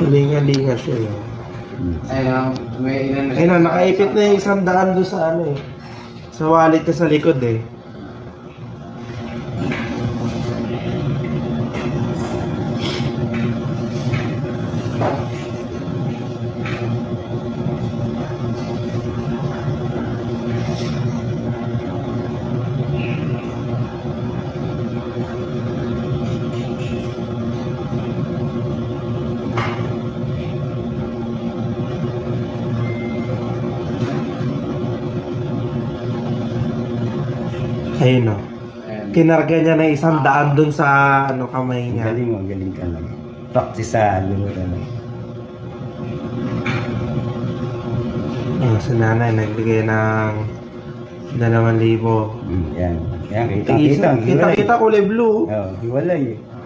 Linga-linga siya eh. Ayun, may ilan na. Ayun, nakaipit na yung 100 doon sa ano eh. Sa wallet ka sa likod eh. Ayun o. Kinarga niya na 100 dun sa ano kamay niya. Galing mo, galing ka lang. Practice sa luro lang. Si nanay nagbigay ng 2,000. Yan. Yan, kita. Kita kulay blue. Hiwalay eh.